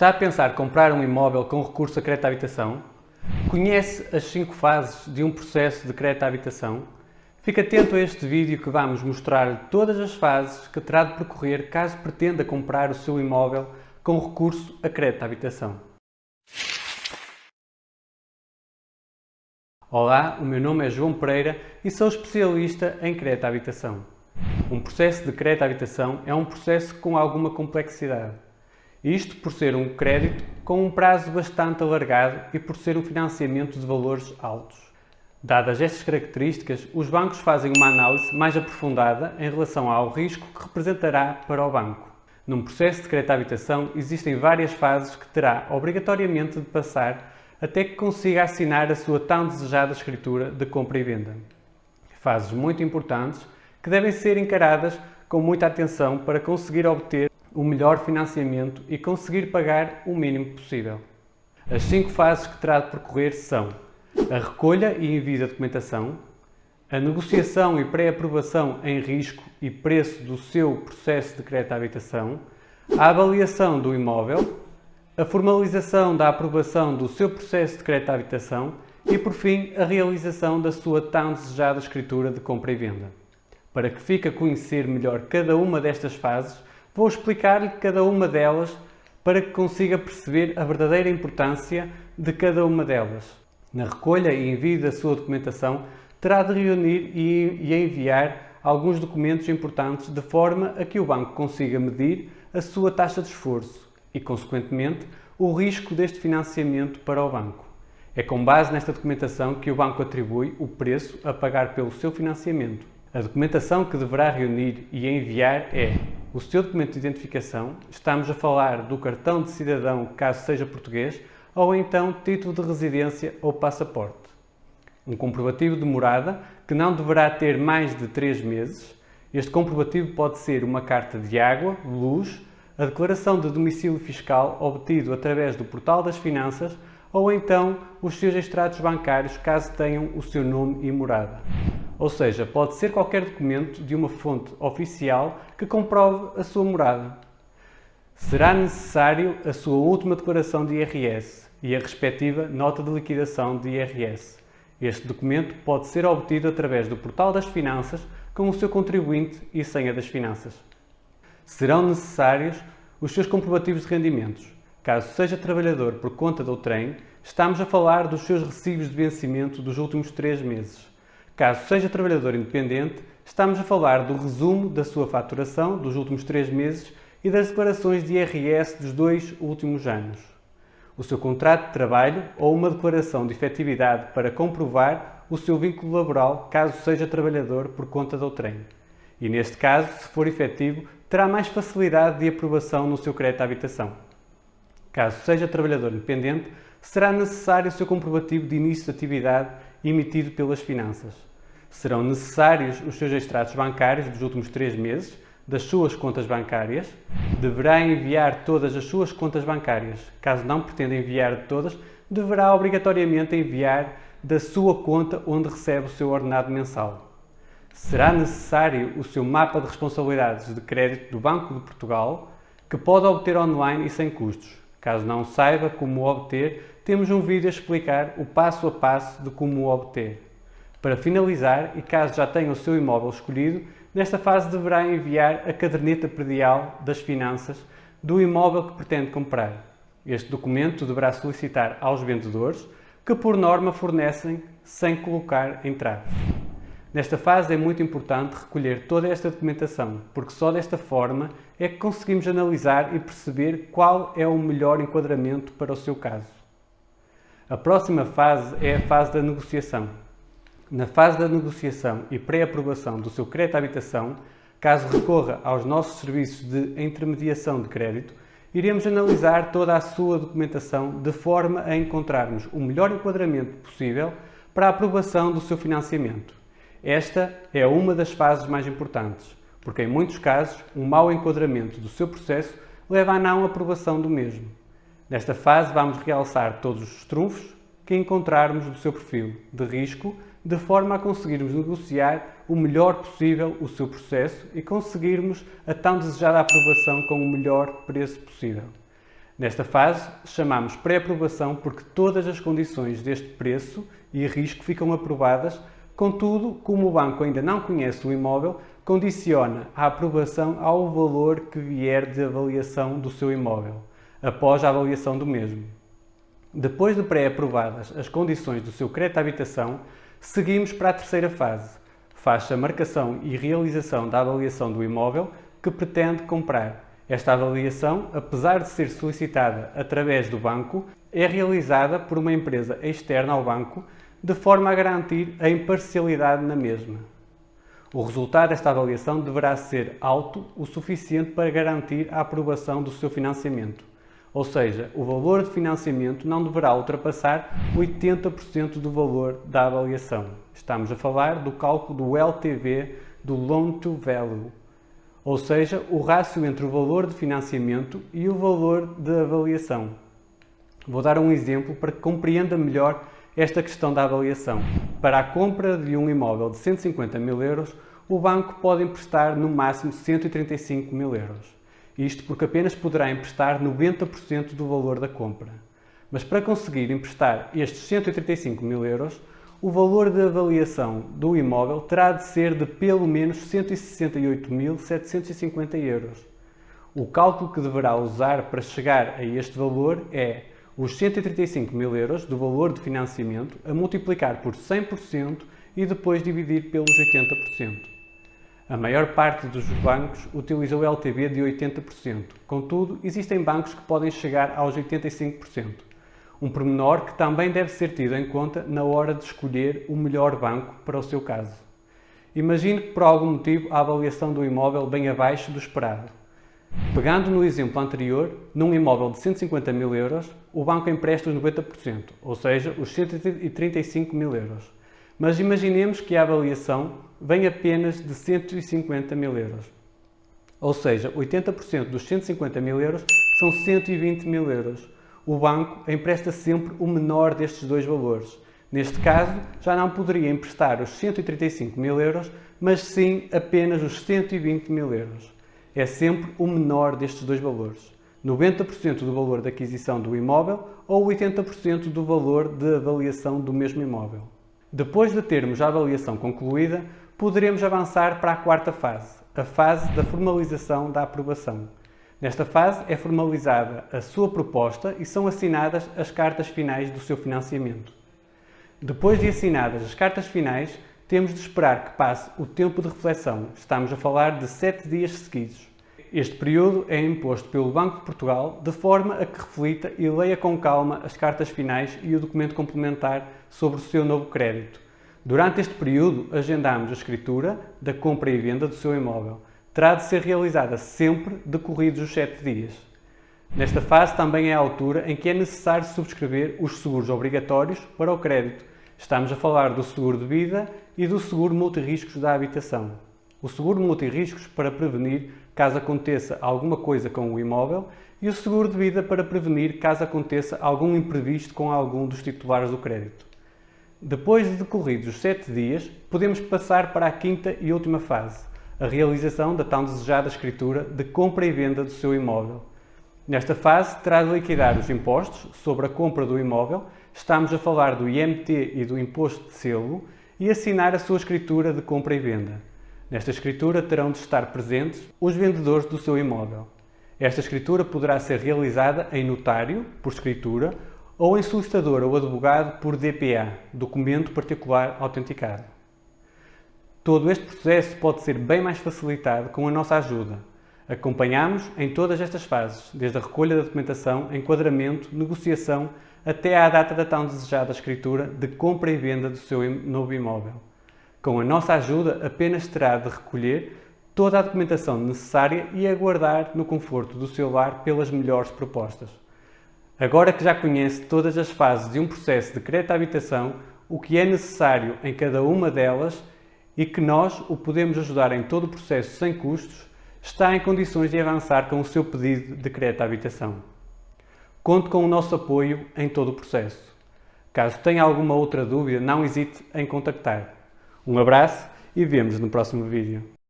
Está a pensar comprar um imóvel com recurso a crédito à habitação? Conhece as 5 fases de um processo de crédito à habitação? Fique atento a este vídeo que vamos mostrar-lhe todas as fases que terá de percorrer caso pretenda comprar o seu imóvel com recurso a crédito à habitação. Olá, o meu nome é João Pereira e sou especialista em crédito à habitação. Um processo de crédito à habitação é um processo com alguma complexidade. Isto por ser um crédito com um prazo bastante alargado e por ser um financiamento de valores altos. Dadas estas características, os bancos fazem uma análise mais aprofundada em relação ao risco que representará para o banco. Num processo de crédito à habitação existem várias fases que terá obrigatoriamente de passar até que consiga assinar a sua tão desejada escritura de compra e venda. Fases muito importantes que devem ser encaradas com muita atenção para conseguir obter o melhor financiamento e conseguir pagar o mínimo possível. As 5 fases que terá de percorrer são a recolha e envio da documentação, a negociação e pré-aprovação em risco e preço do seu processo de crédito à habitação, a avaliação do imóvel, a formalização da aprovação do seu processo de crédito à habitação e, por fim, a realização da sua tão desejada escritura de compra e venda. Para que fique a conhecer melhor cada uma destas fases, vou explicar-lhe cada uma delas para que consiga perceber a verdadeira importância de cada uma delas. Na recolha e envio da sua documentação, terá de reunir e enviar alguns documentos importantes de forma a que o banco consiga medir a sua taxa de esforço e, consequentemente, o risco deste financiamento para o banco. É com base nesta documentação que o banco atribui o preço a pagar pelo seu financiamento. A documentação que deverá reunir e enviar é o seu documento de identificação, estamos a falar do cartão de cidadão caso seja português, ou então título de residência ou passaporte. Um comprovativo de morada que não deverá ter mais de 3 meses. Este comprovativo pode ser uma carta de água, luz, a declaração de domicílio fiscal obtido através do Portal das Finanças ou então os seus extratos bancários caso tenham o seu nome e morada. Ou seja, pode ser qualquer documento de uma fonte oficial que comprove a sua morada. Será necessário a sua última declaração de IRS e a respectiva nota de liquidação de IRS. Este documento pode ser obtido através do Portal das Finanças com o seu contribuinte e senha das finanças. Serão necessários os seus comprovativos de rendimentos. Caso seja trabalhador por conta de outrem, estamos a falar dos seus recibos de vencimento dos últimos 3 meses. Caso seja trabalhador independente, estamos a falar do resumo da sua faturação dos últimos 3 meses e das declarações de IRS dos 2 últimos anos. O seu contrato de trabalho ou uma declaração de efetividade para comprovar o seu vínculo laboral caso seja trabalhador por conta de outrem. E neste caso, se for efetivo, terá mais facilidade de aprovação no seu crédito à habitação. Caso seja trabalhador independente, será necessário o seu comprovativo de início de atividade emitido pelas finanças. Serão necessários os seus extratos bancários dos últimos 3 meses, das suas contas bancárias. Deverá enviar todas as suas contas bancárias. Caso não pretenda enviar todas, deverá obrigatoriamente enviar da sua conta onde recebe o seu ordenado mensal. Será necessário o seu mapa de responsabilidades de crédito do Banco de Portugal, que pode obter online e sem custos. Caso não saiba como o obter, temos um vídeo a explicar o passo a passo de como o obter. Para finalizar, e caso já tenha o seu imóvel escolhido, nesta fase deverá enviar a caderneta predial das finanças do imóvel que pretende comprar. Este documento deverá solicitar aos vendedores, que por norma fornecem sem colocar entraves. Nesta fase é muito importante recolher toda esta documentação, porque só desta forma é que conseguimos analisar e perceber qual é o melhor enquadramento para o seu caso. A próxima fase é a fase da negociação. Na fase da negociação e pré-aprovação do seu crédito à habitação, caso recorra aos nossos serviços de intermediação de crédito, iremos analisar toda a sua documentação de forma a encontrarmos o melhor enquadramento possível para a aprovação do seu financiamento. Esta é uma das fases mais importantes, porque em muitos casos um mau enquadramento do seu processo leva à não aprovação do mesmo. Nesta fase vamos realçar todos os trunfos que encontrarmos do seu perfil de risco, de forma a conseguirmos negociar o melhor possível o seu processo e conseguirmos a tão desejada aprovação com o melhor preço possível. Nesta fase, chamamos pré-aprovação porque todas as condições deste preço e risco ficam aprovadas, contudo, como o banco ainda não conhece o imóvel, condiciona a aprovação ao valor que vier de avaliação do seu imóvel, após a avaliação do mesmo. Depois de pré-aprovadas as condições do seu crédito à habitação, seguimos para a terceira fase. Faz a marcação e realização da avaliação do imóvel que pretende comprar. Esta avaliação, apesar de ser solicitada através do banco, é realizada por uma empresa externa ao banco, de forma a garantir a imparcialidade na mesma. O resultado desta avaliação deverá ser alto o suficiente para garantir a aprovação do seu financiamento. Ou seja, o valor de financiamento não deverá ultrapassar 80% do valor da avaliação. Estamos a falar do cálculo do LTV, do Loan to Value, ou seja, o rácio entre o valor de financiamento e o valor de avaliação. Vou dar um exemplo para que compreenda melhor esta questão da avaliação. Para a compra de um imóvel de 150 mil euros, o banco pode emprestar no máximo 135 mil euros. Isto porque apenas poderá emprestar 90% do valor da compra. Mas para conseguir emprestar estes 135 mil euros, o valor de avaliação do imóvel terá de ser de pelo menos 168.750 euros. O cálculo que deverá usar para chegar a este valor é os 135 mil euros do valor de financiamento a multiplicar por 100% e depois dividir pelos 80%. A maior parte dos bancos utiliza o LTV de 80%. Contudo, existem bancos que podem chegar aos 85%. Um pormenor que também deve ser tido em conta na hora de escolher o melhor banco para o seu caso. Imagine que por algum motivo a avaliação do imóvel vem abaixo do esperado. Pegando no exemplo anterior, num imóvel de 150 mil euros, o banco empresta os 90%, ou seja, os 135 mil euros. Mas imaginemos que a avaliação vem apenas de 150 mil euros. Ou seja, 80% dos 150 mil euros são 120 mil euros. O banco empresta sempre o menor destes dois valores. Neste caso, já não poderia emprestar os 135 mil euros, mas sim apenas os 120 mil euros. É sempre o menor destes dois valores. 90% do valor da aquisição do imóvel ou 80% do valor de avaliação do mesmo imóvel. Depois de termos a avaliação concluída, poderemos avançar para a quarta fase, a fase da formalização da aprovação. Nesta fase é formalizada a sua proposta e são assinadas as cartas finais do seu financiamento. Depois de assinadas as cartas finais, temos de esperar que passe o tempo de reflexão. Estamos a falar de 7 dias seguidos. Este período é imposto pelo Banco de Portugal de forma a que reflita e leia com calma as cartas finais e o documento complementar sobre o seu novo crédito. Durante este período, agendamos a escritura da compra e venda do seu imóvel. Terá de ser realizada sempre decorridos os 7 dias. Nesta fase também é a altura em que é necessário subscrever os seguros obrigatórios para o crédito. Estamos a falar do seguro de vida e do seguro multirriscos da habitação. O seguro multirriscos para prevenir caso aconteça alguma coisa com o imóvel e o seguro de vida para prevenir caso aconteça algum imprevisto com algum dos titulares do crédito. Depois de decorridos os 7 dias, podemos passar para a quinta e última fase, a realização da tão desejada escritura de compra e venda do seu imóvel. Nesta fase, terá de liquidar os impostos sobre a compra do imóvel, estamos a falar do IMT e do imposto de selo, e assinar a sua escritura de compra e venda. Nesta escritura terão de estar presentes os vendedores do seu imóvel. Esta escritura poderá ser realizada em notário, por escritura, ou em solicitador ou advogado por DPA, documento particular autenticado. Todo este processo pode ser bem mais facilitado com a nossa ajuda. Acompanhamos em todas estas fases, desde a recolha da documentação, enquadramento, negociação, até à data da tão desejada escritura de compra e venda do seu novo imóvel. Com a nossa ajuda, apenas terá de recolher toda a documentação necessária e aguardar no conforto do seu lar pelas melhores propostas. Agora que já conhece todas as fases de um processo de crédito à habitação, o que é necessário em cada uma delas e que nós o podemos ajudar em todo o processo sem custos, está em condições de avançar com o seu pedido de crédito à habitação. Conte com o nosso apoio em todo o processo. Caso tenha alguma outra dúvida, não hesite em contactar. Um abraço e vemo-nos no próximo vídeo.